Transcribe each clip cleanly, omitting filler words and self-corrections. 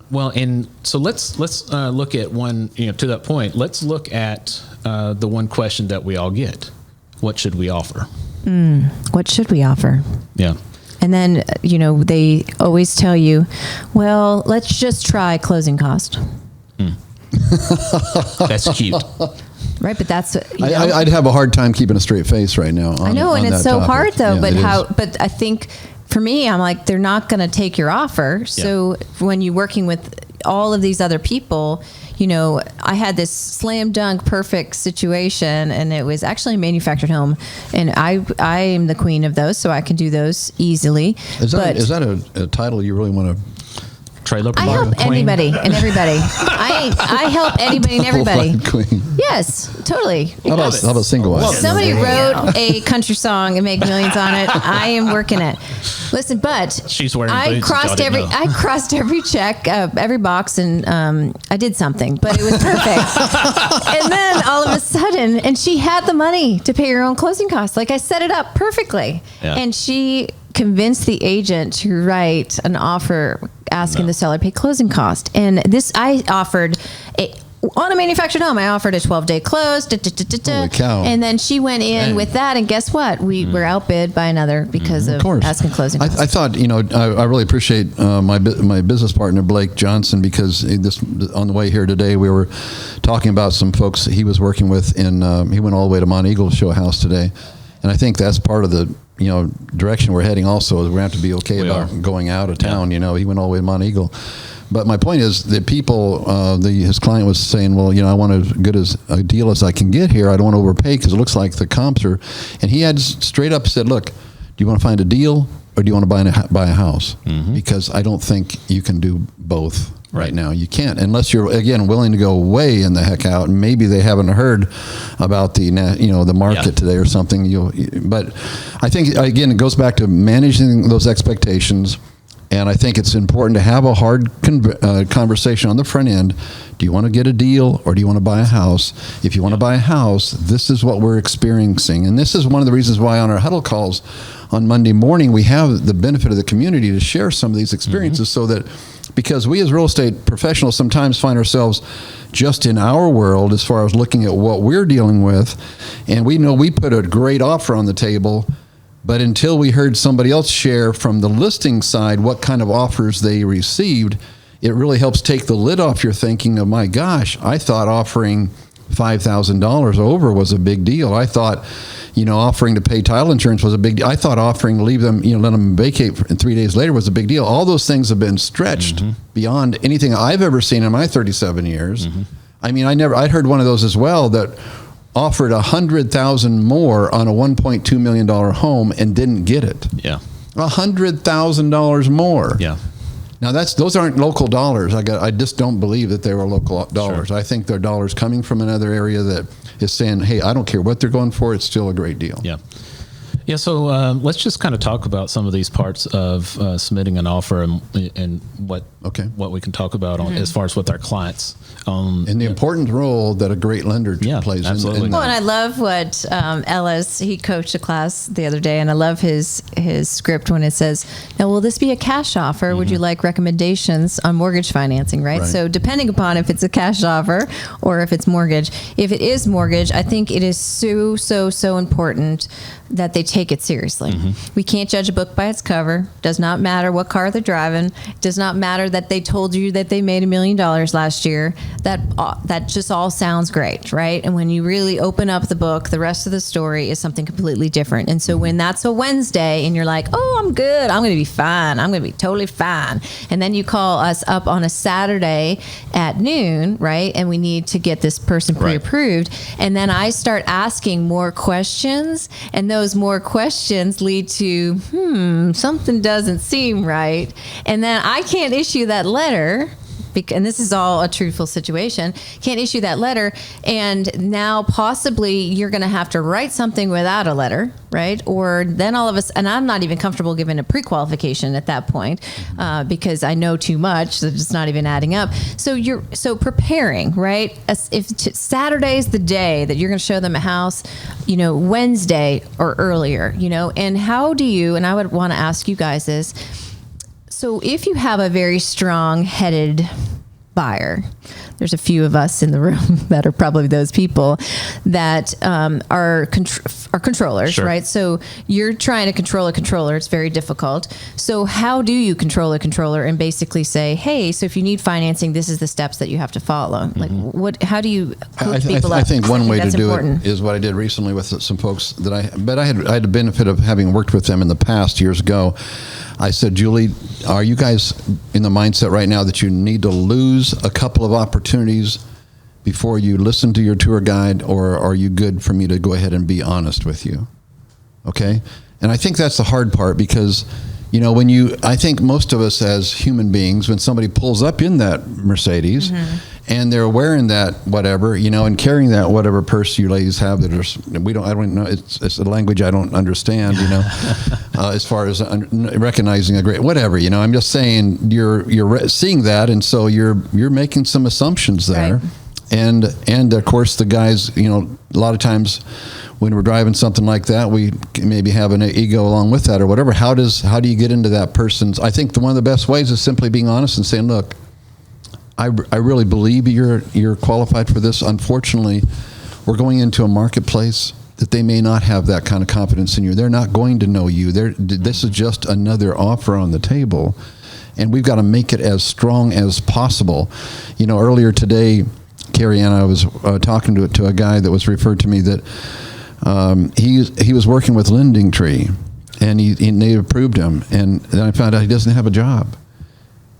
Well, and so let's look at one, to that point, let's look at the one question that we all get. What should we offer? What should we offer? Yeah. And then, they always tell you, well, let's just try closing cost. That's cute. Right, but that's I'd have a hard time keeping a straight face right now. I know, and it's so hard though. Yeah, but I think for me, I'm like, they're not going to take your offer. So when you're working with all of these other people, I had this slam dunk perfect situation, and it was actually a manufactured home, and I am the queen of those, so I can do those easily. Is that a title you really want to? Trailer I help anybody and everybody. I help anybody and everybody. Queen. Yes, totally. How about single wife? Somebody wrote a country song and make millions on it. I am working it. Listen, but she's wearing I boots crossed every check, every box, and I did something, but it was perfect. And then all of a sudden, and she had the money to pay her own closing costs. Like I set it up perfectly, and she convinced the agent to write an offer asking the seller to pay closing cost. And this, I offered on a manufactured home, I offered a 12-day close. Holy cow. And then she went in with that, and guess what? We were outbid by another because of asking closing costs. I thought, I really appreciate my business partner, Blake Johnson, because on the way here today, we were talking about some folks he was working with, and he went all the way to Mont Eagle to show a house today. And I think that's part of the direction we're heading also, is we have to be okay about going out of town. He went all the way to Mont Eagle. But my point is that people, his client was saying, well, I want as good a deal as I can get here. I don't want to overpay because it looks like the comps are. And he had straight up said, look, do you want to find a deal or do you want to buy a house? Mm-hmm. Because I don't think you can do both right now. You can't, unless you're, again, willing to go way in the heck out. And maybe they haven't heard about the market today or something. But I think, again, it goes back to managing those expectations. And I think it's important to have a hard conversation on the front end. Do you want to get a deal or do you want to buy a house? If you want to buy a house, this is what we're experiencing. And this is one of the reasons why on our huddle calls on Monday morning, we have the benefit of the community to share some of these experiences so that, because we as real estate professionals sometimes find ourselves just in our world as far as looking at what we're dealing with. And we know we put a great offer on the table, but until we heard somebody else share from the listing side what kind of offers they received, it really helps take the lid off your thinking of, my gosh, I thought offering $5,000 over was a big deal. I thought, offering to pay title insurance was a big deal. I thought offering to leave them, let them vacate and 3 days later was a big deal. All those things have been stretched beyond anything I've ever seen in my 37 years. Mm-hmm. I mean, I'd heard one of those as well that offered $100,000 more on a $1.2 million home and didn't get it. Yeah. $100,000 more. Yeah. Now those aren't local dollars. I just don't believe that they were local dollars. Sure. I think they're dollars coming from another area that is saying, hey, I don't care what they're going for. It's still a great deal. Yeah. Yeah, so let's just kind of talk about some of these parts of submitting an offer and what we can talk about as far as with our clients. And the important role that a great lender plays. Absolutely. And I love what Ellis, he coached a class the other day, and I love his script when it says, now, will this be a cash offer? Would you like recommendations on mortgage financing, right? So depending upon if it's a cash offer or if it's mortgage. If it is mortgage, I think it is so important that they take it seriously. We can't judge a book by its cover. Does not matter what car they're driving. Does not matter that they told you that they made $1 million last year. That just all sounds great, right? And when you really open up the book, the rest of the story is something completely different. And so when that's a Wednesday and you're like, oh, I'm good, I'm going to be fine, I'm going to be totally fine, and then you call us up on a Saturday at noon, right? And we need to get this person pre-approved. And then I start asking more questions, and those more questions lead to, something doesn't seem right. And then I can't issue that letter, and this is all a truthful situation, can't issue that letter, and now possibly you're going to have to write something without a letter, right? Or then all of us, and I'm not even comfortable giving a pre-qualification at that point because I know too much, so it's not even adding up. So preparing, right? If Saturday's the day that you're going to show them a house, Wednesday or earlier, and how do you, and I would want to ask you guys this, So if you have a very strong-headed buyer, there's a few of us in the room that are probably those people that are controllers, Sure. right? So you're trying to control a controller. It's very difficult. So how do you control a controller and basically say, hey, so if you need financing, this is the steps that you have to follow? Like what? How do you coach people up? I think one way to that's do important. it is what I did recently with some folks that I had the benefit of having worked with them in the past years ago. I said, Julie, are you guys in the mindset right now that you need to lose a couple of opportunities before you listen to your tour guide, or are you good for me to go ahead and be honest with you? Okay? And I think that's the hard part because, I think most of us as human beings, when somebody pulls up in that Mercedes and they're wearing that whatever, and carrying that whatever purse you ladies have that I don't know, it's a language I don't understand, as far as recognizing a great, whatever, I'm just saying you're seeing that. And so you're making some assumptions there. Right. And of course the guys, a lot of times when we're driving something like that, we maybe have an ego along with that or whatever. How do you get into that person's? I think one of the best ways is simply being honest and saying, look, I really believe you're qualified for this. Unfortunately, we're going into a marketplace that they may not have that kind of confidence in you. They're not going to know you. This is just another offer on the table, and we've got to make it as strong as possible. Earlier today, Carrie Ann, I was talking to a guy that was referred to me that he was working with Lending Tree, and they approved him, and then I found out he doesn't have a job.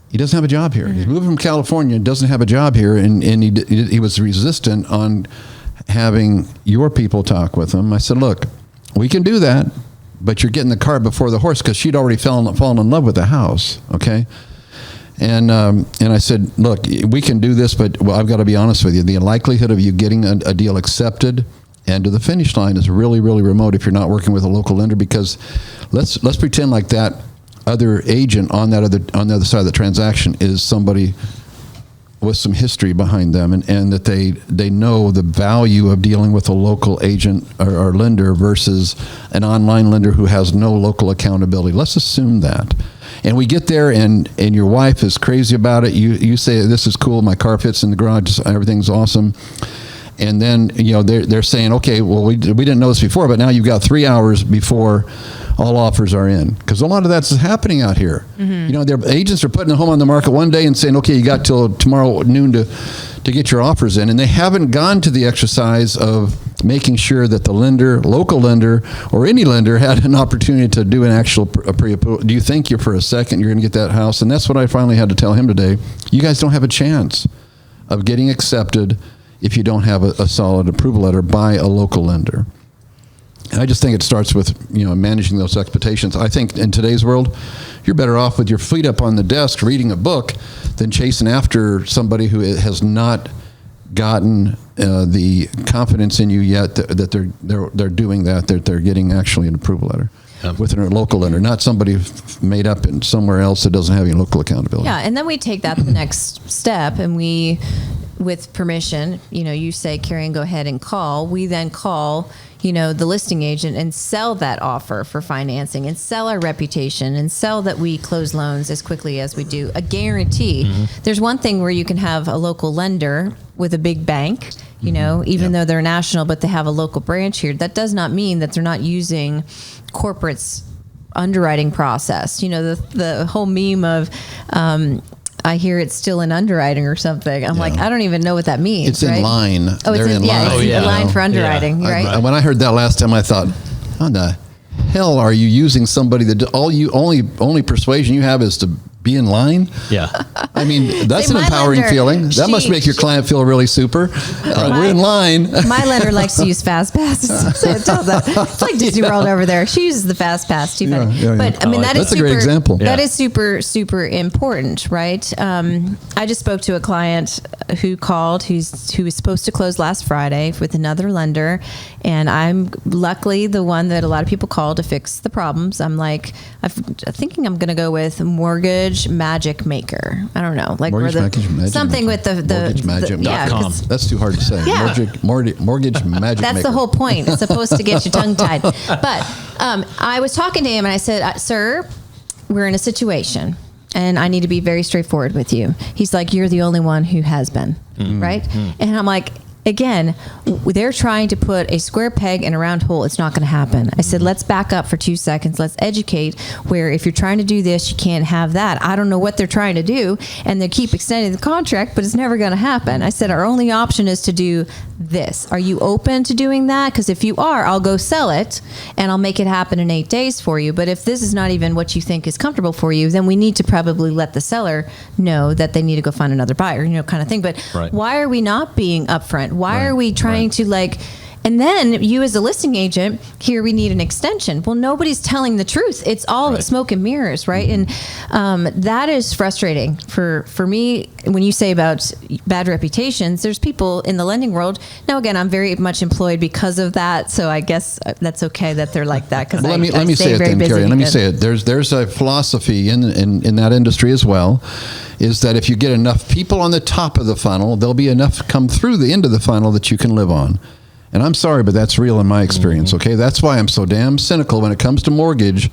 He doesn't have a job here. He's moving from California, doesn't have a job here, and he was resistant on having your people talk with him. I said, look, we can do that, but you're getting the cart before the horse, because she'd already fallen in love with the house, okay? And I said, look, we can do this, but I've got to be honest with you. The likelihood of you getting a deal accepted and to the finish line is really, really remote if you're not working with a local lender, because let's pretend like that other agent on the other side of the transaction is somebody with some history behind them, and that they know the value of dealing with a local agent or lender versus an online lender who has no local accountability. Let's assume that. And we get there, and your wife is crazy about it. You say, this is cool, my car fits in the garage, everything's awesome. And then, they're saying, okay, well, we didn't know this before, but now you've got 3 hours before all offers are in. Because a lot of that's happening out here. Their agents are putting a home on the market one day and saying, okay, you got till tomorrow noon to get your offers in. And they haven't gone to the exercise of making sure that the lender, local lender, or any lender had an opportunity to do an actual pre-approval. Do you think for a second you're going to get that house? And that's what I finally had to tell him today. You guys don't have a chance of getting accepted if you don't have a solid approval letter by a local lender. And I just think it starts with, managing those expectations. I think in today's world, you're better off with your feet up on the desk reading a book than chasing after somebody who has not gotten the confidence in you yet that they're doing that they're getting actually an approval letter. With a local lender, not somebody made up in somewhere else that doesn't have any local accountability. Yeah, and then we take that the next step, and we, with permission, you say, Karen, go ahead and call. We then call, the listing agent and sell that offer for financing and sell our reputation and sell that we close loans as quickly as we do. A guarantee. There's one thing where you can have a local lender with a big bank, even though they're national, but they have a local branch here. That does not mean that they're not using corporate's underwriting process. The whole meme of, I hear it's still in underwriting or something. I'm like, I don't even know what that means. It's in line. Oh, it's in line. Oh, yeah. Line for underwriting, right? When I heard that last time, I thought, how the hell are you using somebody that only persuasion you have is to be in line? Yeah. I mean, that's See, an empowering lender, feeling. That must make your client feel really super. We're in line. My lender likes to use fast passes. So it's like Disney World over there. She uses the fast pass too. But I mean, that's a great example. That is super, super important, right? I just spoke to a client who called, who was supposed to close last Friday with another lender, and I'm luckily the one that a lot of people call to fix the problems. I'm like, I'm thinking I'm going to go with Mortgage Magic Maker. I don't know, like something with the MortgageMagic.com. That's too hard to say. Yeah. Mortgage Magic. That's Maker. the whole point. It's supposed to get you tongue tied. But I was talking to him and I said, "Sir, we're in a situation." and I need to be very straightforward with you. He's like, you're the only one who has been, right? And I'm like, again, they're trying to put a square peg in a round hole. It's not going to happen. I said, let's back up for 2 seconds. Let's educate where if you're trying to do this, you can't have that. I don't know what they're trying to do. And they keep extending the contract, but it's never going to happen. I said, our only option is to do this. Are you open to doing that? Because if you are, I'll go sell it and I'll make it happen in 8 days for you. But if this is not even what you think is comfortable for you, then we need to probably let the seller know that they need to go find another buyer, kind of thing. But why are we not being upfront? Why are we trying to and then you as a listing agent, here we need an extension. Well, nobody's telling the truth. It's all smoke and mirrors, right? And that is frustrating for me. When you say about bad reputations, there's people in the lending world. Now, again, I'm very much employed because of that, so I guess that's okay that they're like that. Because let me say it then, Carrie. Let me say it. There's a philosophy in that industry as well, is that if you get enough people on the top of the funnel, there'll be enough come through the end of the funnel that you can live on. And I'm sorry, but that's real in my experience, okay? That's why I'm so damn cynical when it comes to mortgage,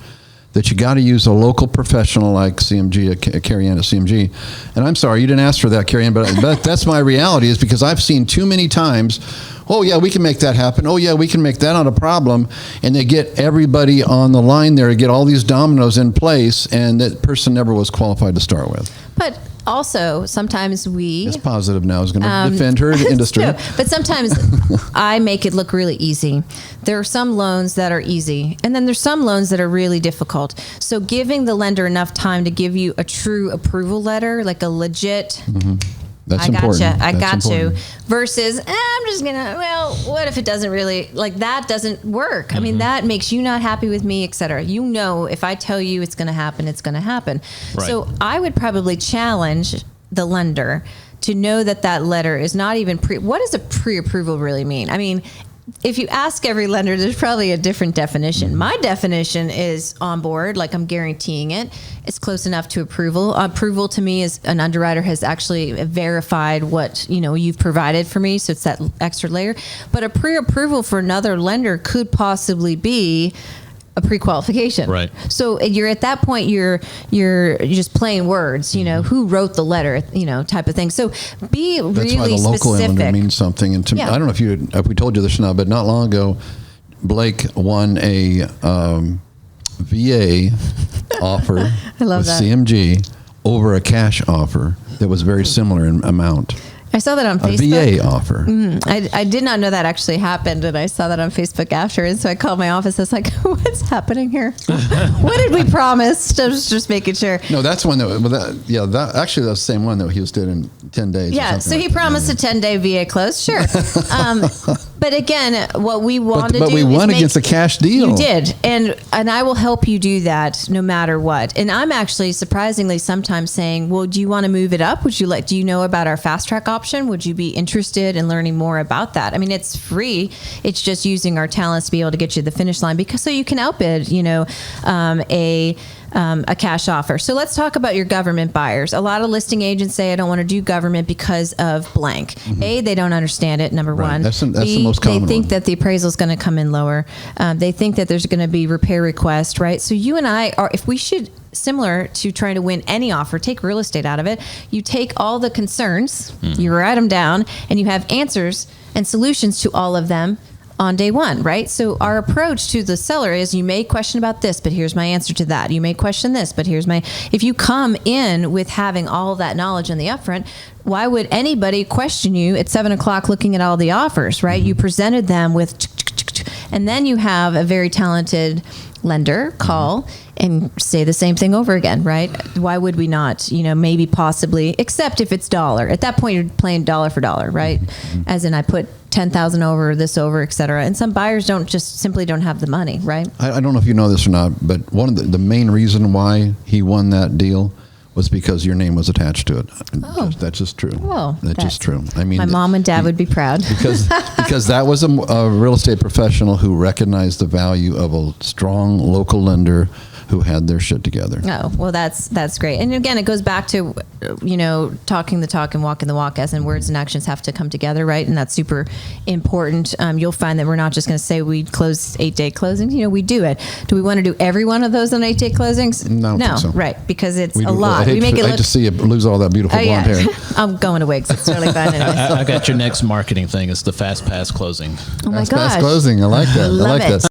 that you got to use a local professional like CMG, Carrie Ann at CMG. And I'm sorry, you didn't ask for that, Carrie Ann, but that's my reality, is because I've seen too many times, oh yeah, we can make that happen. Oh yeah, we can make that not a problem. And they get everybody on the line there to get all these dominoes in place, and that person never was qualified to start with. But also, sometimes it's positive now. I was going to defend her industry. But sometimes I make it look really easy. There are some loans that are easy, and then there's some loans that are really difficult. So giving the lender enough time to give you a true approval letter, like a legit, That's important. I got you. Versus, I'm just going to, what if it doesn't really, that doesn't work. I mean, that makes you not happy with me, et cetera. If I tell you it's going to happen, it's going to happen. Right. So I would probably challenge the lender to know that letter is not even what does a pre-approval really mean? I mean, if you ask every lender, there's probably a different definition. My definition is on board, like I'm guaranteeing it. It's close enough to approval. Approval to me is an underwriter has actually verified what you've provided for me, so it's that extra layer. But a pre-approval for another lender could possibly be a pre-qualification. Right. So you're at that point, you're just playing words, who wrote the letter, type of thing. So be really specific. That's why the local element means something. And to me, I don't know if we told you this or not, but not long ago, Blake won a VA offer with CMG over a cash offer that was very similar in amount. I saw that on Facebook. A VA offer. I did not know that actually happened, and I saw that on Facebook after, and so I called my office. I was like, "What's happening here? What did we promise?" I was just making sure. No, that's one that actually that's the same one that he was doing in 10 days. Yeah, so he promised a 10-day VA close. Sure, but again, what we wanted to do, but we won against a cash deal. You did, and I will help you do that no matter what. And I'm actually surprisingly sometimes saying, "Well, do you want to move it up? Do you know about our fast track option? Would you be interested in learning more about that?" I mean, it's free. It's just using our talents to be able to get you to the finish line, because so you can outbid, a cash offer. So let's talk about your government buyers. A lot of listing agents say, I don't want to do government because of blank. A, they don't understand it, number one. That's the most common They think one. that the appraisal is going to come in lower. They think that there's going to be repair request, right? So you and I are, if we should, similar to trying to win any offer, take real estate out of it, you take all the concerns, you write them down, and you have answers and solutions to all of them on day one, right? So our approach to the seller is, you may question about this, but here's my answer to that. You may question this, but here's my... If you come in with having all of that knowledge in the upfront, why would anybody question you at 7:00 looking at all the offers, right? You presented them with... And then you have a very talented lender call and say the same thing over again, right? Why would we not, maybe possibly, except if it's dollar. At that point, you're playing dollar for dollar, right? As in, I put 10,000 over, this over, et cetera. And some buyers simply don't have the money, right? I don't know if you know this or not, but one of the main reason why he won that deal was because your name was attached to it. Oh. That's just true. Well, that's just true. I mean, my mom and dad would be proud. because that was a real estate professional who recognized the value of a strong local lender who had their shit together. Oh, well, that's great. And again, it goes back to, talking the talk and walking the walk, as in words and actions have to come together, right? And that's super important. You'll find that we're not just going to say we close 8-day closings. We do it. Do we want to do every one of those on 8-day closings? No, I don't think so. Right, because it's We a do. lot. I hate to see you lose all that beautiful blonde hair. I'm going to wigs. It's really fun. I got your next marketing thing. It's the Fast Pass closing. Oh my Fast gosh. closing. I like that. I Love like it. that.